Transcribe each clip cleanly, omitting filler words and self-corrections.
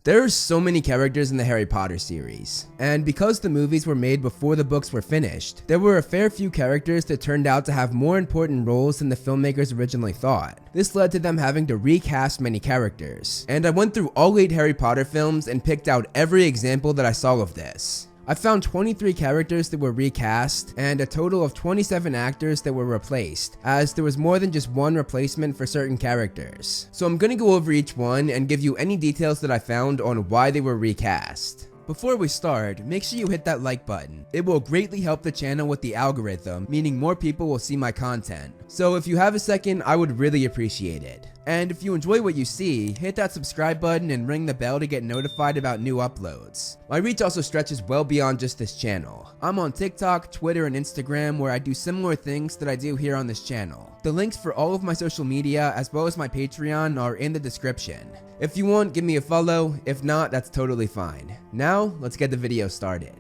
There are so many characters in the Harry Potter series, and because the movies were made before the books were finished, there were a fair few characters that turned out to have more important roles than the filmmakers originally thought. This led to them having to recast many characters, and I went through all 8 Harry Potter films and picked out every example that I saw of this. I found 23 characters that were recast and a total of 27 actors that were replaced, as there was more than just one replacement for certain characters. So I'm gonna go over each one and give you any details that I found on why they were recast. Before we start, make sure you hit that like button. It will greatly help the channel with the algorithm, meaning more people will see my content. So if you have a second, I would really appreciate it. And if you enjoy what you see, hit that subscribe button and ring the bell to get notified about new uploads. My reach also stretches well beyond just this channel. I'm on TikTok, Twitter, and Instagram where I do similar things that I do here on this channel. The links for all of my social media as well as my Patreon are in the description. If you want, give me a follow. If not, that's totally fine. Now, let's get the video started.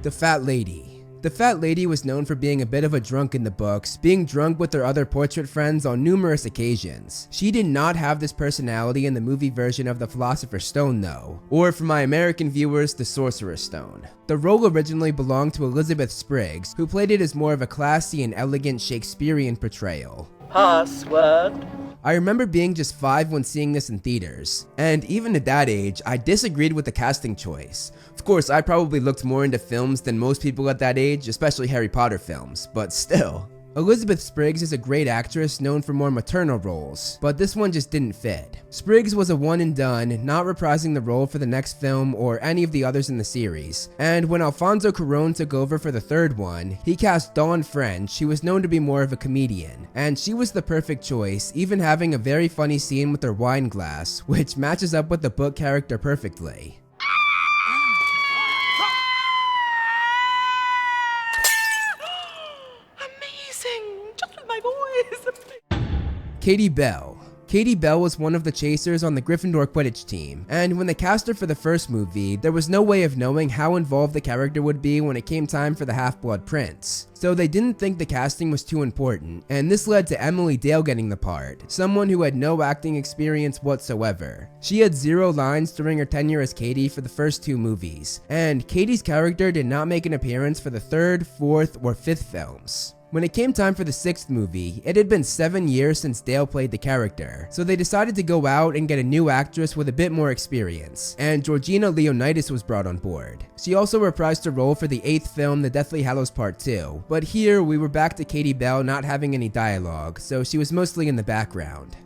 The Fat Lady. The Fat Lady was known for being a bit of a drunk in the books, being drunk with her other portrait friends on numerous occasions. She did not have this personality in the movie version of the Philosopher's Stone though, or for my American viewers, the Sorcerer's Stone. The role originally belonged to Elizabeth Spriggs, who played it as more of a classy and elegant Shakespearean portrayal. Password. I remember being just 5 when seeing this in theaters, and even at that age, I disagreed with the casting choice. Of course, I probably looked more into films than most people at that age, especially Harry Potter films, but still. Elizabeth Spriggs is a great actress known for more maternal roles, but this one just didn't fit. Spriggs was a one and done, not reprising the role for the next film or any of the others in the series, and when Alfonso Cuarón took over for the third one, he cast Dawn French, who was known to be more of a comedian, and she was the perfect choice, even having a very funny scene with her wine glass, which matches up with the book character perfectly. Katie Bell. Katie Bell was one of the chasers on the Gryffindor Quidditch team, and when they cast her for the first movie, there was no way of knowing how involved the character would be when it came time for the Half-Blood Prince. So they didn't think the casting was too important, and this led to Emily Dale getting the part, someone who had no acting experience whatsoever. She had 0 lines during her tenure as Katie for the first 2 movies, and Katie's character did not make an appearance for the 3rd, 4th, or 5th films. When it came time for the 6th movie, it had been 7 years since Dale played the character, so they decided to go out and get a new actress with a bit more experience, and Georgina Leonidas was brought on board. She also reprised her role for the 8th film, The Deathly Hallows Part 2, but here we were back to Katie Bell not having any dialogue, so she was mostly in the background.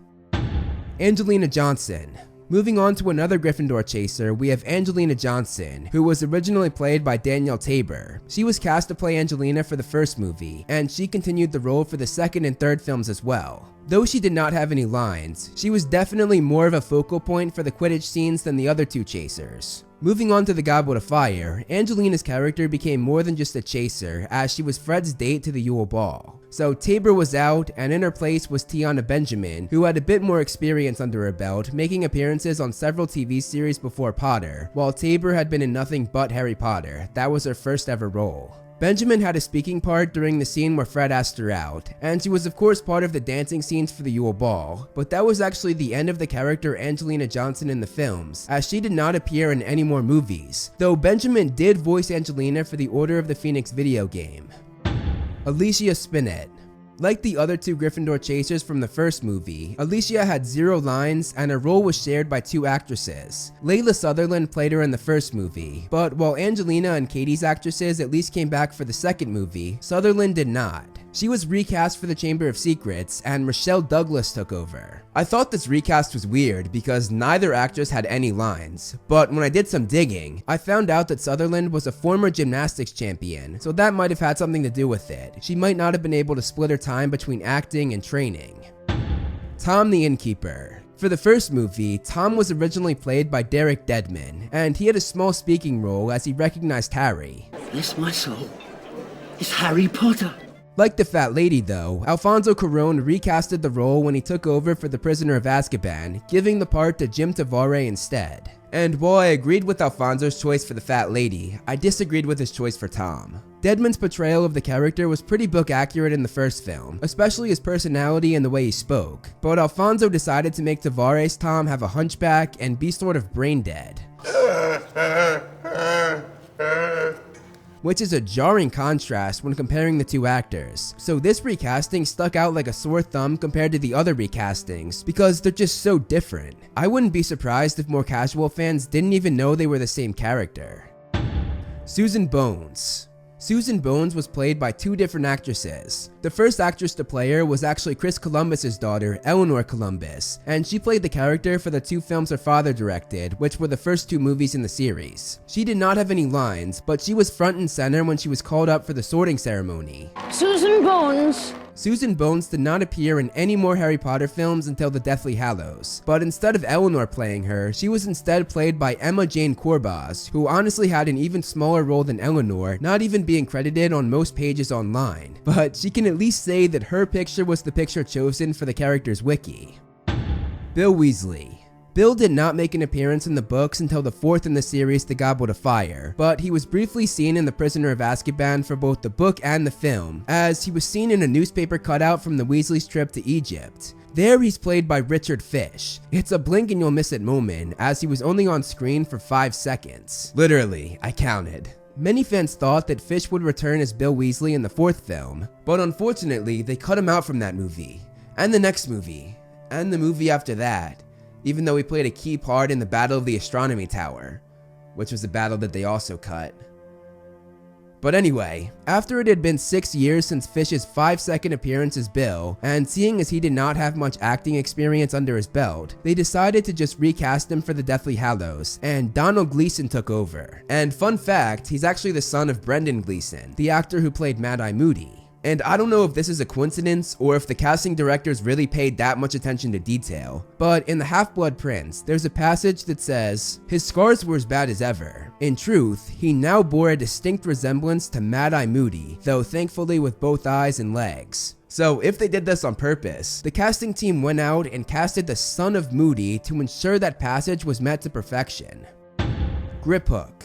Angelina Johnson. Moving on to another Gryffindor chaser, we have Angelina Johnson, who was originally played by Danielle Tabor. She was cast to play Angelina for the first movie, and she continued the role for the 2nd and 3rd films as well. Though she did not have any lines, she was definitely more of a focal point for the Quidditch scenes than the other 2 chasers. Moving on to the Goblet of Fire, Angelina's character became more than just a chaser, as she was Fred's date to the Yule Ball. So Tabor was out, and in her place was Tiana Benjamin, who had a bit more experience under her belt, making appearances on several TV series before Potter, while Tabor had been in nothing but Harry Potter. That was her first ever role. Benjamin had a speaking part during the scene where Fred asked her out, and she was of course part of the dancing scenes for the Yule Ball, but that was actually the end of the character Angelina Johnson in the films, as she did not appear in any more movies, though Benjamin did voice Angelina for the Order of the Phoenix video game. Alicia Spinnet. Like the other 2 Gryffindor chasers from the first movie, Alicia had 0 lines and her role was shared by 2 actresses. Layla Sutherland played her in the first movie, but while Angelina and Katie's actresses at least came back for the 2nd movie, Sutherland did not. She was recast for the Chamber of Secrets, and Rochelle Douglas took over. I thought this recast was weird because neither actress had any lines, but when I did some digging, I found out that Sutherland was a former gymnastics champion, so that might have had something to do with it. She might not have been able to split her time between acting and training. Tom the Innkeeper. For the first movie, Tom was originally played by Derek Dedman, and he had a small speaking role as he recognized Harry. Bless my soul, it's Harry Potter. Like the Fat Lady though, Alfonso Cuarón recasted the role when he took over for The Prisoner of Azkaban, giving the part to Jim Tavare instead. And while I agreed with Alfonso's choice for the fat lady, I disagreed with his choice for Tom. Deadman's portrayal of the character was pretty book accurate in the first film, especially his personality and the way he spoke, but Alfonso decided to make Tavares' Tom have a hunchback and be sort of brain dead. Which is a jarring contrast when comparing the two actors, so this recasting stuck out like a sore thumb compared to the other recastings because they're just so different. I wouldn't be surprised if more casual fans didn't even know they were the same character. Susan Bones. Susan Bones was played by two different actresses. The first actress to play her was actually Chris Columbus's daughter, Eleanor Columbus, and she played the character for the two films her father directed, which were the first two movies in the series. She did not have any lines, but she was front and center when she was called up for the sorting ceremony. Susan Bones! Susan Bones did not appear in any more Harry Potter films until the Deathly Hallows, but instead of Eleanor playing her, she was instead played by Emma Jane Corbaz, who honestly had an even smaller role than Eleanor, not even being credited on most pages online, but she can at least say that her picture was the picture chosen for the character's wiki. Bill Weasley. Bill did not make an appearance in the books until the fourth in the series, The Goblet of Fire, but he was briefly seen in The Prisoner of Azkaban for both the book and the film, as he was seen in a newspaper cutout from the Weasleys' trip to Egypt. There he's played by Richard Fish. It's a blink and you'll miss it moment, as he was only on screen for 5 seconds. Literally, I counted. Many fans thought that Fish would return as Bill Weasley in the fourth film, but unfortunately they cut him out from that movie, and the next movie, and the movie after that, even though he played a key part in the Battle of the Astronomy Tower, which was a battle that they also cut. But anyway, after it had been 6 years since Fish's 5-second appearance as Bill, and seeing as he did not have much acting experience under his belt, they decided to just recast him for the Deathly Hallows, and Donald Gleason took over. And fun fact, he's actually the son of Brendan Gleeson, the actor who played Mad-Eye Moody. And I don't know if this is a coincidence or if the casting directors really paid that much attention to detail, but in The Half-Blood Prince, there's a passage that says, "His scars were as bad as ever. In truth, he now bore a distinct resemblance to Mad-Eye Moody, though thankfully with both eyes and legs." So if they did this on purpose, the casting team went out and casted the son of Moody to ensure that passage was met to perfection. Griphook.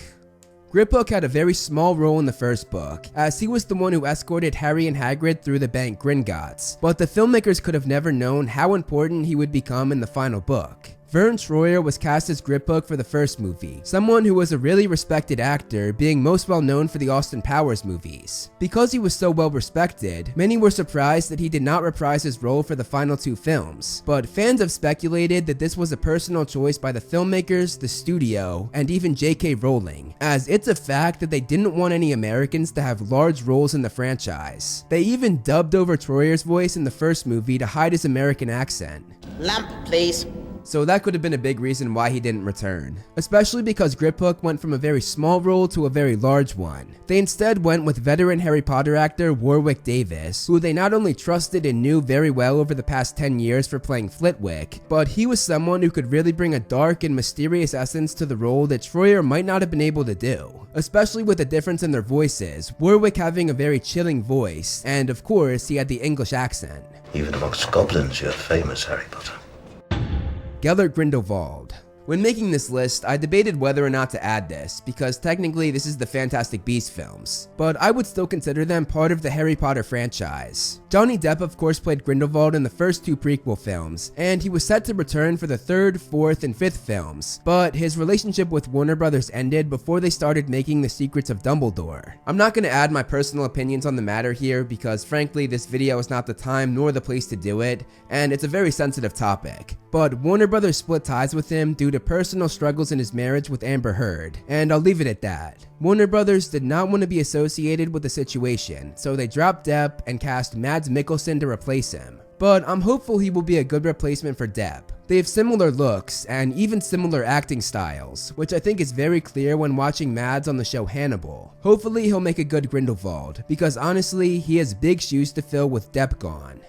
Griphook had a very small role in the first book, as he was the one who escorted Harry and Hagrid through the bank Gringotts, but the filmmakers could have never known how important he would become in the final book. Vern Troyer was cast as Griphook for the first movie, someone who was a really respected actor, being most well known for the Austin Powers movies. Because he was so well respected, many were surprised that he did not reprise his role for the final 2 films, but fans have speculated that this was a personal choice by the filmmakers, the studio, and even J.K. Rowling, as it's a fact that they didn't want any Americans to have large roles in the franchise. They even dubbed over Troyer's voice in the first movie to hide his American accent. Lamp, please. So that could have been a big reason why he didn't return, especially because Griphook went from a very small role to a very large one. They instead went with veteran Harry Potter actor Warwick Davis, who they not only trusted and knew very well over the past 10 years for playing Flitwick, but he was someone who could really bring a dark and mysterious essence to the role that Troyer might not have been able to do, especially with the difference in their voices, Warwick having a very chilling voice, and of course he had the English accent. Even amongst goblins, you're famous, Harry Potter. Gellert Grindelwald. When making this list, I debated whether or not to add this, because technically this is the Fantastic Beasts films, but I would still consider them part of the Harry Potter franchise. Johnny Depp of course played Grindelwald in the first 2 prequel films, and he was set to return for the 3rd, 4th, and 5th films, but his relationship with Warner Brothers ended before they started making The Secrets of Dumbledore. I'm not going to add my personal opinions on the matter here, because frankly this video is not the time nor the place to do it, and it's a very sensitive topic. But Warner Brothers split ties with him due to personal struggles in his marriage with Amber Heard, and I'll leave it at that. Warner Brothers did not want to be associated with the situation, so they dropped Depp and cast Mads Mikkelsen to replace him. But I'm hopeful he will be a good replacement for Depp. They have similar looks and even similar acting styles, which I think is very clear when watching Mads on the show Hannibal. Hopefully he'll make a good Grindelwald, because honestly, he has big shoes to fill with Depp gone.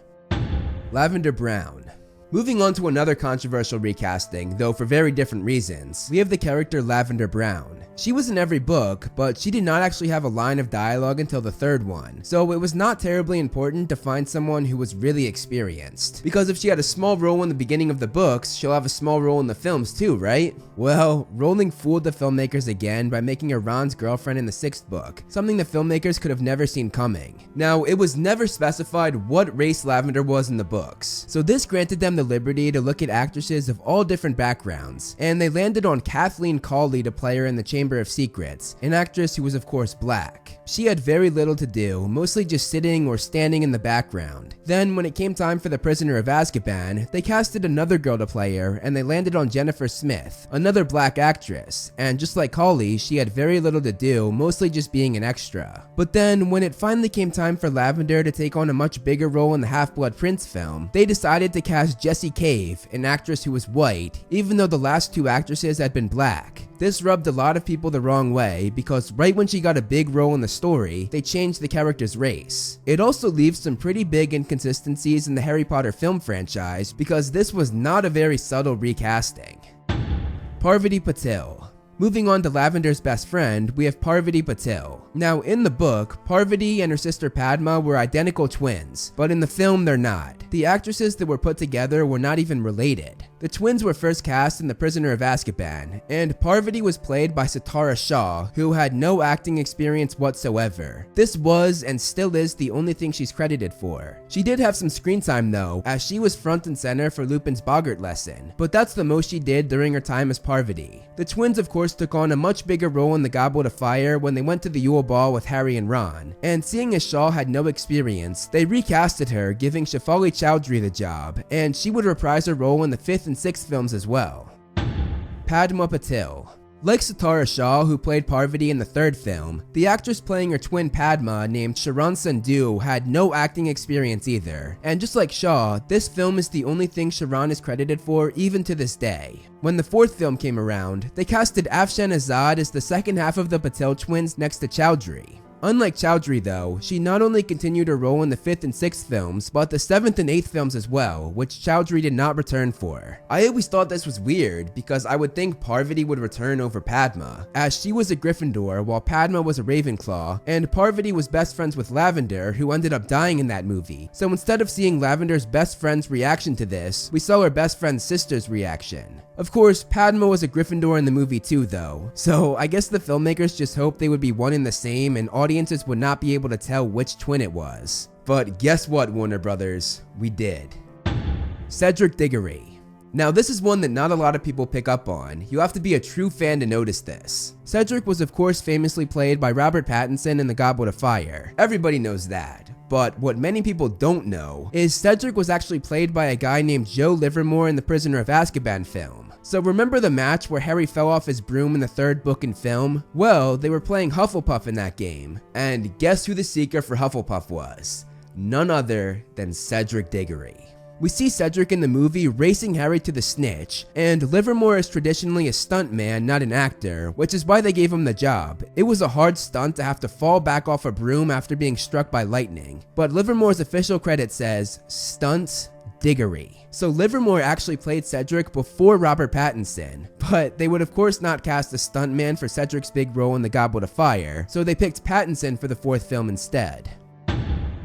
Lavender Brown. Moving on to another controversial recasting, though for very different reasons, we have the character Lavender Brown. She was in every book, but she did not actually have a line of dialogue until the third one, so it was not terribly important to find someone who was really experienced. Because if she had a small role in the beginning of the books, she'll have a small role in the films too, right? Well, Rowling fooled the filmmakers again by making her Ron's girlfriend in the 6th book, something the filmmakers could have never seen coming. Now, it was never specified what race Lavender was in the books, so this granted them the liberty to look at actresses of all different backgrounds, and they landed on Kathleen Cawley to play her in the Chamber of Secrets, an actress who was of course black. She had very little to do, mostly just sitting or standing in the background. Then, when it came time for the Prisoner of Azkaban, they casted another girl to play her, and they landed on Jennifer Smith, another black actress, and just like Cawley, she had very little to do, mostly just being an extra. But then, when it finally came time for Lavender to take on a much bigger role in the Half-Blood Prince film, they decided to cast Jessie Cave, an actress who was white, even though the last 2 actresses had been black. This rubbed a lot of people the wrong way because right when she got a big role in the story, they changed the character's race. It also leaves some pretty big inconsistencies in the Harry Potter film franchise because this was not a very subtle recasting. Parvati Patil. Moving on to Lavender's best friend, we have Parvati Patil. Now, in the book, Parvati and her sister Padma were identical twins, but in the film they're not. The actresses that were put together were not even related. The twins were first cast in The Prisoner of Azkaban, and Parvati was played by Sitara Shah, who had no acting experience whatsoever. This was, and still is, the only thing she's credited for. She did have some screen time though, as she was front and center for Lupin's Boggart lesson, but that's the most she did during her time as Parvati. The twins of course took on a much bigger role in the Goblet of Fire when they went to the Yule Ball with Harry and Ron, and seeing as Shaw had no experience, they recasted her, giving Shefali Chowdhury the job, and she would reprise her role in the 5th and 6th films as well. Padma Patil. Like Sitara Shah, who played Parvati in the 3rd film, the actress playing her twin Padma named Sharan Sandhu had no acting experience either, and just like Shah, this film is the only thing Sharan is credited for even to this day. When the 4th film came around, they casted Afshan Azad as the second half of the Patil twins next to Chowdhury. Unlike Chowdhury though, she not only continued her role in the 5th and 6th films, but the 7th and 8th films as well, which Chowdhury did not return for. I always thought this was weird, because I would think Parvati would return over Padma, as she was a Gryffindor while Padma was a Ravenclaw, and Parvati was best friends with Lavender, who ended up dying in that movie. So instead of seeing Lavender's best friend's reaction to this, we saw her best friend's sister's reaction. Of course, Padma was a Gryffindor in the movie too though, so I guess the filmmakers just hoped they would be one and the same and audiences would not be able to tell which twin it was. But guess what, Warner Brothers? We did. Cedric Diggory. Now this is one that not a lot of people pick up on. You have to be a true fan to notice this. Cedric was of course famously played by Robert Pattinson in The Goblet of Fire. Everybody knows that. But what many people don't know is Cedric was actually played by a guy named Joe Livermore in the Prisoner of Azkaban film. So remember the match where Harry fell off his broom in the 3rd book and film? Well, they were playing Hufflepuff in that game. And guess who the seeker for Hufflepuff was? None other than Cedric Diggory. We see Cedric in the movie racing Harry to the snitch, and Livermore is traditionally a stuntman, not an actor, which is why they gave him the job. It was a hard stunt to have to fall back off a broom after being struck by lightning, but Livermore's official credit says, Stunts Diggory. So Livermore actually played Cedric before Robert Pattinson, but they would of course not cast a stuntman for Cedric's big role in The Goblet of Fire, so they picked Pattinson for the 4th film instead.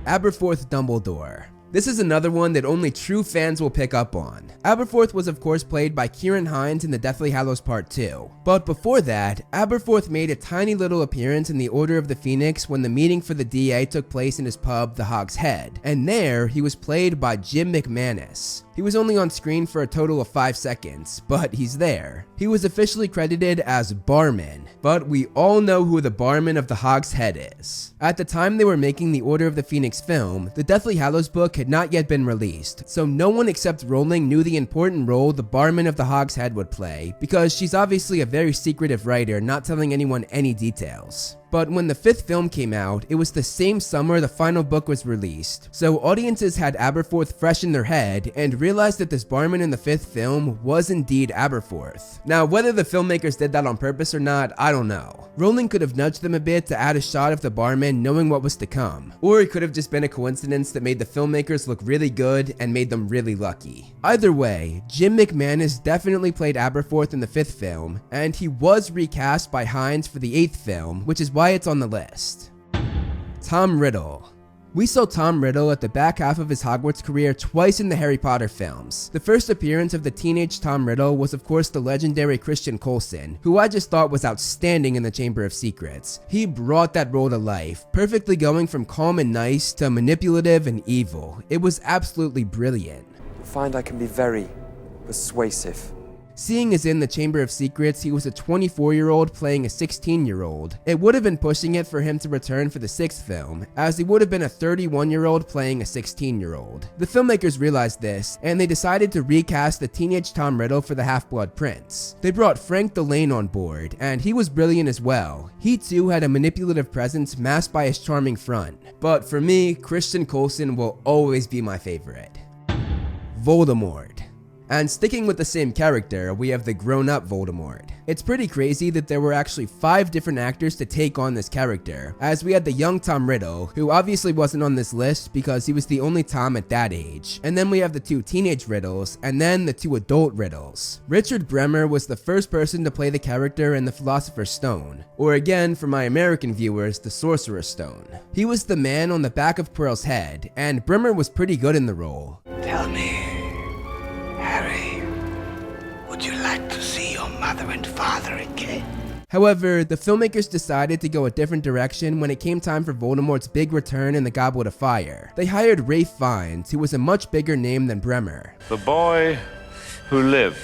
Aberforth Dumbledore. This is another one that only true fans will pick up on. Aberforth was of course played by Ciarán Hinds in The Deathly Hallows Part 2. But before that, Aberforth made a tiny little appearance in The Order of the Phoenix when the meeting for the DA took place in his pub, the Hog's Head. And there, he was played by Jim McManus. He was only on screen for a total of 5 seconds, but he's there. He was officially credited as Barman, but we all know who the barman of the Hog's Head is. At the time they were making the Order of the Phoenix film, the Deathly Hallows book had not yet been released, so no one except Rowling knew the important role the barman of the Hog's Head would play, because she's obviously a very secretive writer, not telling anyone any details. But when the 5th film came out, it was the same summer the final book was released. So audiences had Aberforth fresh in their head and realized that this barman in the 5th film was indeed Aberforth. Now, whether the filmmakers did that on purpose or not, I don't know. Rowling could have nudged them a bit to add a shot of the barman knowing what was to come. Or it could have just been a coincidence that made the filmmakers look really good and made them really lucky. Either way, Jim McManus definitely played Aberforth in the 5th film, and he was recast by Hines for the 8th film, which is why it's on the list. Tom Riddle. We saw Tom Riddle at the back half of his Hogwarts career twice in the Harry Potter films. The first appearance of the teenage Tom Riddle was of course the legendary Christian Coulson, who I just thought was outstanding in the Chamber of Secrets. He brought that role to life, perfectly going from calm and nice to manipulative and evil. It was absolutely brilliant. I find I can be very persuasive. Seeing as in the Chamber of Secrets he was a 24-year-old playing a 16-year-old, it would have been pushing it for him to return for the 6th film, as he would have been a 31-year-old playing a 16-year-old. The filmmakers realized this, and they decided to recast the teenage Tom Riddle for the Half-Blood Prince. They brought Frank Delane on board, and he was brilliant as well. He too had a manipulative presence masked by his charming front. But for me, Christian Coulson will always be my favorite. Voldemort. And sticking with the same character, we have the grown-up Voldemort. It's pretty crazy that there were actually 5 different actors to take on this character, as we had the young Tom Riddle, who obviously wasn't on this list because he was the only Tom at that age, and then we have the 2 teenage Riddles, and then the 2 adult Riddles. Richard Bremer was the first person to play the character in the Philosopher's Stone, or again, for my American viewers, the Sorcerer's Stone. He was the man on the back of Quirrell's head, and Bremer was pretty good in the role. Tell me, Harry, would you like to see your mother and father again? However, the filmmakers decided to go a different direction when it came time for Voldemort's big return in the Goblet of Fire. They hired Ralph Fiennes, who was a much bigger name than Bremer. The boy who lived.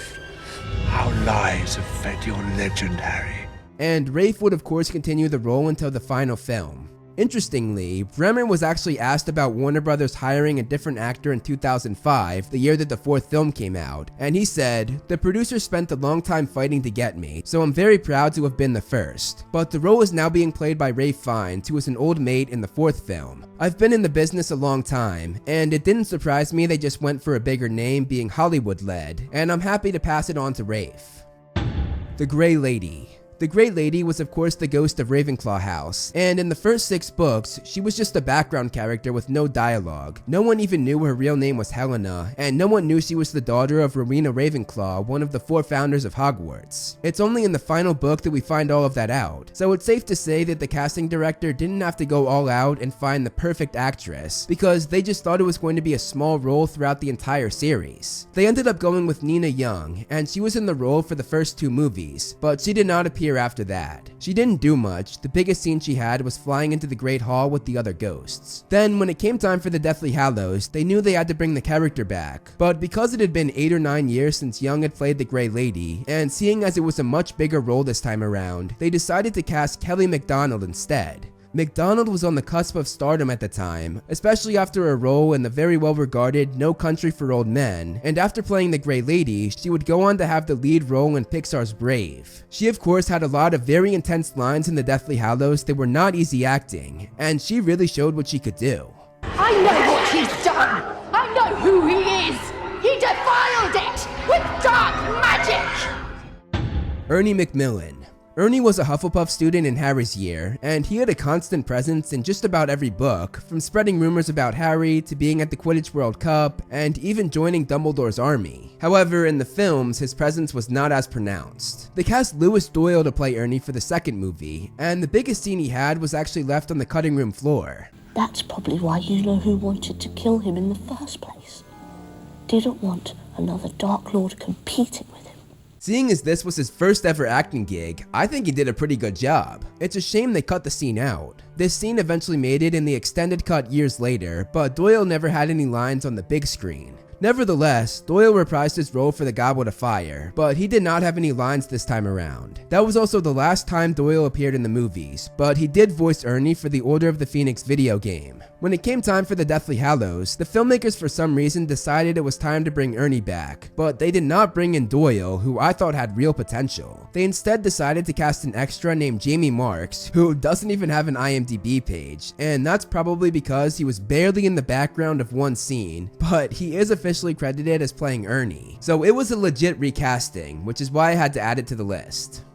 How lies have fed your legend, Harry. And Ralph would of course continue the role until the final film. Interestingly, Bremer was actually asked about Warner Brothers hiring a different actor in 2005, the year that the 4th film came out, and he said, "The producers spent a long time fighting to get me, so I'm very proud to have been the first. But the role is now being played by Ralph Fiennes, who was an old mate in the 4th film. I've been in the business a long time, and it didn't surprise me they just went for a bigger name being Hollywood-led, and I'm happy to pass it on to Ralph." The Grey Lady. The Grey Lady was of course the ghost of Ravenclaw House, and in the first 6 books, she was just a background character with no dialogue. No one even knew her real name was Helena, and no one knew she was the daughter of Rowena Ravenclaw, one of the 4 founders of Hogwarts. It's only in the final book that we find all of that out, so it's safe to say that the casting director didn't have to go all out and find the perfect actress, because they just thought it was going to be a small role throughout the entire series. They ended up going with Nina Young, and she was in the role for the first 2 movies, but she did not appear after that. She didn't do much. The biggest scene she had was flying into the Great Hall with the other ghosts. Then, when it came time for the Deathly Hallows, they knew they had to bring the character back. But because it had been 8 or 9 years since Young had played the Grey Lady, and seeing as it was a much bigger role this time around, they decided to cast Kelly Macdonald instead. Macdonald was on the cusp of stardom at the time, especially after a role in the very well-regarded No Country for Old Men, and after playing the Grey Lady, she would go on to have the lead role in Pixar's Brave. She of course had a lot of very intense lines in the Deathly Hallows that were not easy acting, and she really showed what she could do. I know what he's done! I know who he is! He defiled it with dark magic! Ernie Macmillan. Ernie was a Hufflepuff student in Harry's year, and he had a constant presence in just about every book, from spreading rumors about Harry to being at the Quidditch World Cup, and even joining Dumbledore's army. However, in the films, his presence was not as pronounced. They cast Lewis Doyle to play Ernie for the second movie, and the biggest scene he had was actually left on the cutting room floor. That's probably why you know who wanted to kill him in the first place. Didn't want another Dark Lord competing with him. Seeing as this was his first ever acting gig, I think he did a pretty good job. It's a shame they cut the scene out. This scene eventually made it in the extended cut years later, but Doyle never had any lines on the big screen. Nevertheless, Doyle reprised his role for the Goblet of Fire, but he did not have any lines this time around. That was also the last time Doyle appeared in the movies, but he did voice Ernie for the Order of the Phoenix video game. When it came time for the Deathly Hallows, the filmmakers for some reason decided it was time to bring Ernie back, but they did not bring in Doyle, who I thought had real potential. They instead decided to cast an extra named Jamie Marks, who doesn't even have an IMDb page, and that's probably because he was barely in the background of one scene, but he is officially credited as playing Ernie. So it was a legit recasting, which is why I had to add it to the list.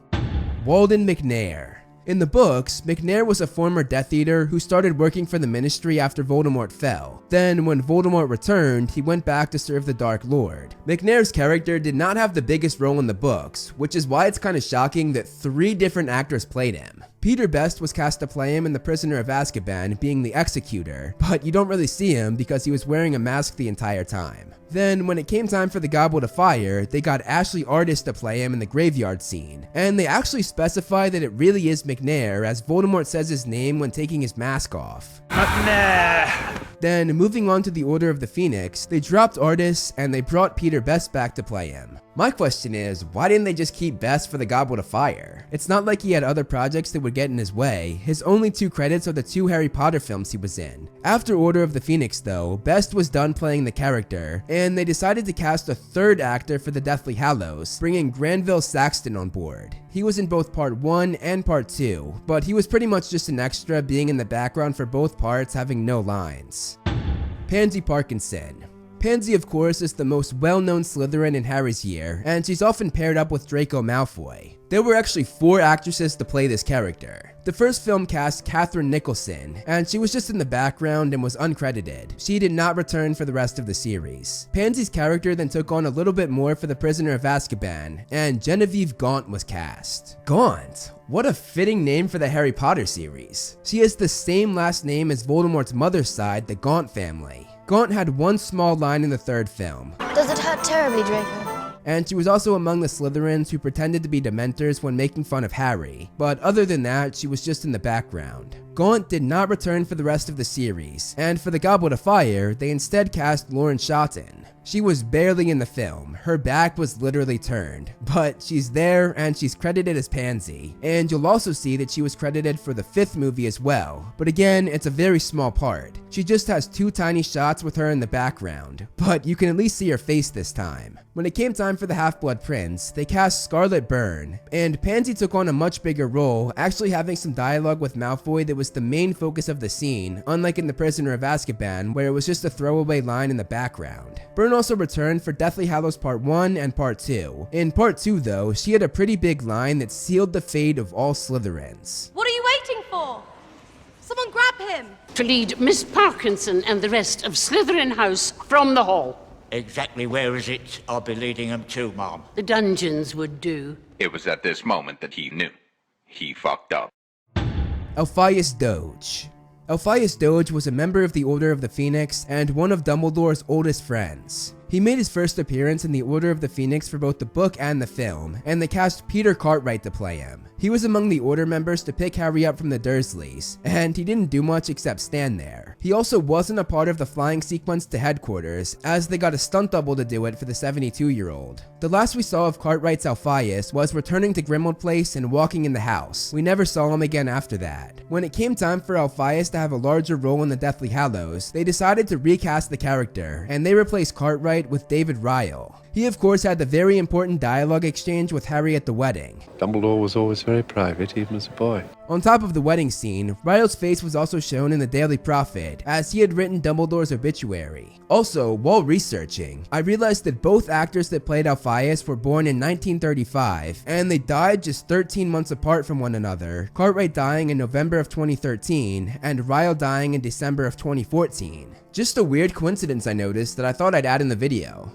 Walden McNair. In the books, McNair was a former Death Eater who started working for the Ministry after Voldemort fell. Then, when Voldemort returned, he went back to serve the Dark Lord. McNair's character did not have the biggest role in the books, which is why it's kind of shocking that 3 different actors played him. Peter Best was cast to play him in The Prisoner of Azkaban, being the Executor, but you don't really see him because he was wearing a mask the entire time. Then, when it came time for the Goblet of Fire, they got Ashley Artis to play him in the graveyard scene, and they actually specify that it really is McNair, as Voldemort says his name when taking his mask off. McNair! Then, moving on to the Order of the Phoenix, they dropped Artis and they brought Peter Best back to play him. My question is, why didn't they just keep Best for the Goblet of Fire? It's not like he had other projects that would get in his way. His only 2 credits are the 2 Harry Potter films he was in. After Order of the Phoenix though, Best was done playing the character, and they decided to cast a 3rd actor for the Deathly Hallows, bringing Granville Saxton on board. He was in both part 1 and part 2, but he was pretty much just an extra, being in the background for both parts, having no lines. Pansy Parkinson. Pansy, of course, is the most well-known Slytherin in Harry's year, and she's often paired up with Draco Malfoy. There were actually 4 actresses to play this character. The first film cast Catherine Nicholson, and she was just in the background and was uncredited. She did not return for the rest of the series. Pansy's character then took on a little bit more for The Prisoner of Azkaban, and Genevieve Gaunt was cast. Gaunt? What a fitting name for the Harry Potter series. She has the same last name as Voldemort's mother's side, the Gaunt family. Gaunt had one small line in the 3rd film. Does it hurt terribly, Draco? And she was also among the Slytherins who pretended to be Dementors when making fun of Harry, but other than that, she was just in the background. Gaunt did not return for the rest of the series, and for the Goblet of Fire, they instead cast Lauren Shotton. She was barely in the film, her back was literally turned, but she's there and she's credited as Pansy, and you'll also see that she was credited for the 5th movie as well, but again, it's a very small part. She just has 2 tiny shots with her in the background, but you can at least see her face this time. When it came time for the Half-Blood Prince, they cast Scarlet Byrne, and Pansy took on a much bigger role, actually having some dialogue with Malfoy that was the main focus of the scene, unlike in The Prisoner of Azkaban, where it was just a throwaway line in the background. Byrne also returned for Deathly Hallows Part 1 and Part 2. In Part 2 though, she had a pretty big line that sealed the fate of all Slytherins. What are you waiting for? Someone grab him! To lead Miss Parkinson and the rest of Slytherin House from the hall. Exactly where is it I'll be leading them to, Mom? The dungeons would do. It was at this moment that he knew. He fucked up. Alpheus Doge. Alpheus Doge was a member of the Order of the Phoenix and one of Dumbledore's oldest friends. He made his first appearance in the Order of the Phoenix for both the book and the film, and they cast Peter Cartwright to play him. He was among the Order members to pick Harry up from the Dursleys, and he didn't do much except stand there. He also wasn't a part of the flying sequence to headquarters, as they got a stunt double to do it for the 72-year-old. The last we saw of Cartwright's Alpheus was returning to Grimmauld Place and walking in the house. We never saw him again after that. When it came time for Alpheus to have a larger role in the Deathly Hallows, they decided to recast the character, and they replaced Cartwright with David Ryle. He of course had the very important dialogue exchange with Harry at the wedding. Dumbledore was always very private, even as a boy. On top of the wedding scene, Ryle's face was also shown in the Daily Prophet, as he had written Dumbledore's obituary. Also, while researching, I realized that both actors that played Alpheus were born in 1935, and they died just 13 months apart from one another, Cartwright dying in November of 2013, and Ryle dying in December of 2014. Just a weird coincidence I noticed that I thought I'd add in the video.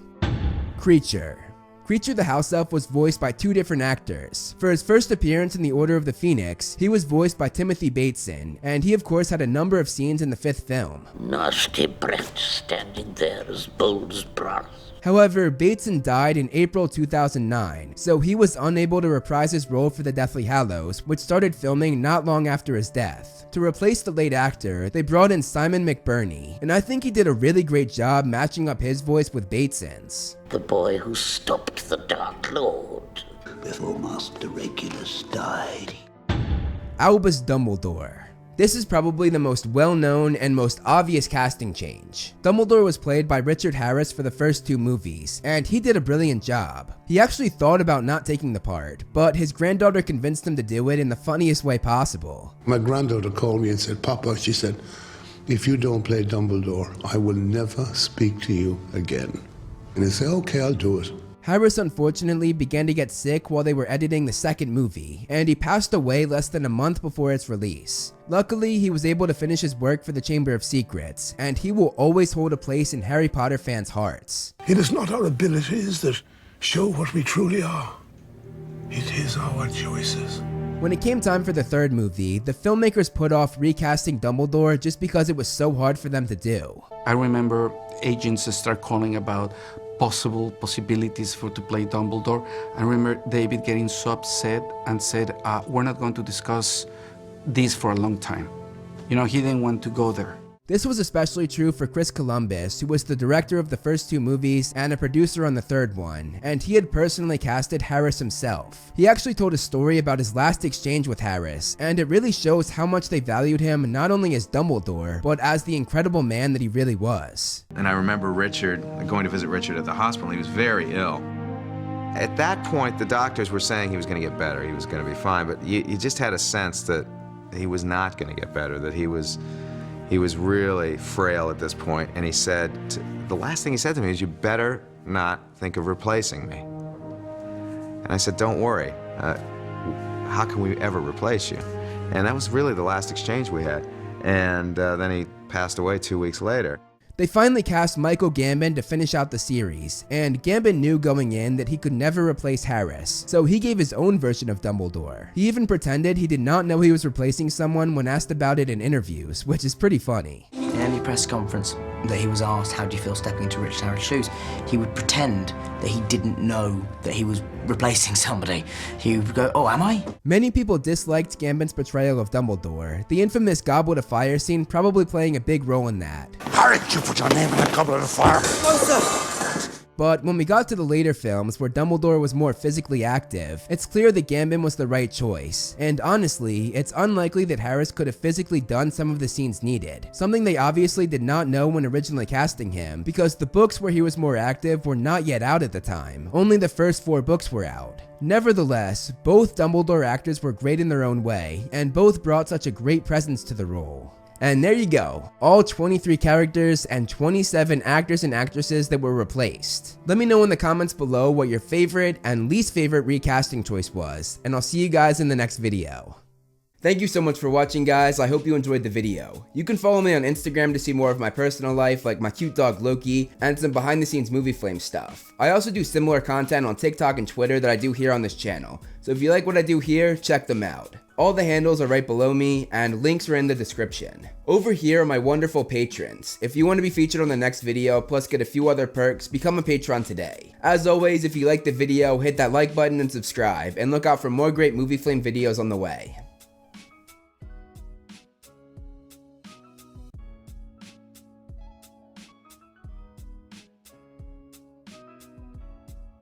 Kreacher. Kreacher the House Elf was voiced by 2 different actors. For his first appearance in the Order of the Phoenix, he was voiced by Timothy Bateson, and he of course had a number of scenes in the 5th film. Nasty brat standing there as bold as brass. However, Bateson died in April 2009, so he was unable to reprise his role for the Deathly Hallows, which started filming not long after his death. To replace the late actor, they brought in Simon McBurney, and I think he did a really great job matching up his voice with Bateson's. The boy who stopped the Dark Lord. Before Master Regulus died. Albus Dumbledore. This is probably the most well-known and most obvious casting change. Dumbledore was played by Richard Harris for the first 2 movies, and he did a brilliant job. He actually thought about not taking the part, but his granddaughter convinced him to do it in the funniest way possible. My granddaughter called me and said, "Papa," she said, "if you don't play Dumbledore, I will never speak to you again." And I said, "Okay, I'll do it." Harris unfortunately began to get sick while they were editing the second movie, and he passed away less than a month before its release. Luckily, he was able to finish his work for the Chamber of Secrets, and he will always hold a place in Harry Potter fans' hearts. It is not our abilities that show what we truly are. It is our choices. When it came time for the third movie, the filmmakers put off recasting Dumbledore just because it was so hard for them to do. I remember agents start calling about possibilities to play Dumbledore. I remember David getting so upset and said, we're not going to discuss this for a long time. You know, he didn't want to go there. This was especially true for Chris Columbus, who was the director of the first 2 movies and a producer on the third one, and he had personally casted Harris himself. He actually told a story about his last exchange with Harris, and it really shows how much they valued him not only as Dumbledore, but as the incredible man that he really was. And I remember going to visit Richard at the hospital. He was very ill. At that point, the doctors were saying he was going to get better, he was going to be fine, but you just had a sense that he was not going to get better, that he was really frail at this point, and he said, the last thing he said to me is, "You better not think of replacing me." And I said, "Don't worry, how can we ever replace you?" And that was really the last exchange we had. And then he passed away 2 weeks later. They finally cast Michael Gambon to finish out the series, and Gambon knew going in that he could never replace Harris, so he gave his own version of Dumbledore. He even pretended he did not know he was replacing someone when asked about it in interviews, which is pretty funny. In any press conference that he was asked, "How do you feel stepping into Richard Harris' shoes?" he would pretend that he didn't know that he was replacing somebody. He would go, "Oh, am I?" Many people disliked Gambon's portrayal of Dumbledore, the infamous Goblet of Fire scene probably playing a big role in that. Harry, you put your name in the Goblet of Fire. No, sir. But when we got to the later films where Dumbledore was more physically active, it's clear that Gambon was the right choice, and honestly, it's unlikely that Harris could have physically done some of the scenes needed, something they obviously did not know when originally casting him, because the books where he was more active were not yet out at the time, only the first 4 books were out. Nevertheless, both Dumbledore actors were great in their own way, and both brought such a great presence to the role. And there you go, all 23 characters and 27 actors and actresses that were replaced. Let me know in the comments below what your favorite and least favorite recasting choice was, and I'll see you guys in the next video. Thank you so much for watching, guys. I hope you enjoyed the video. You can follow me on Instagram to see more of my personal life, like my cute dog Loki, and some behind the scenes movie flame stuff. I also do similar content on TikTok and Twitter that I do here on this channel, so if you like what I do here, check them out. All the handles are right below me, and links are in the description. Over here are my wonderful patrons. If you want to be featured on the next video, plus get a few other perks, become a patron today. As always, if you liked the video, hit that like button and subscribe, and look out for more great movie flame videos on the way.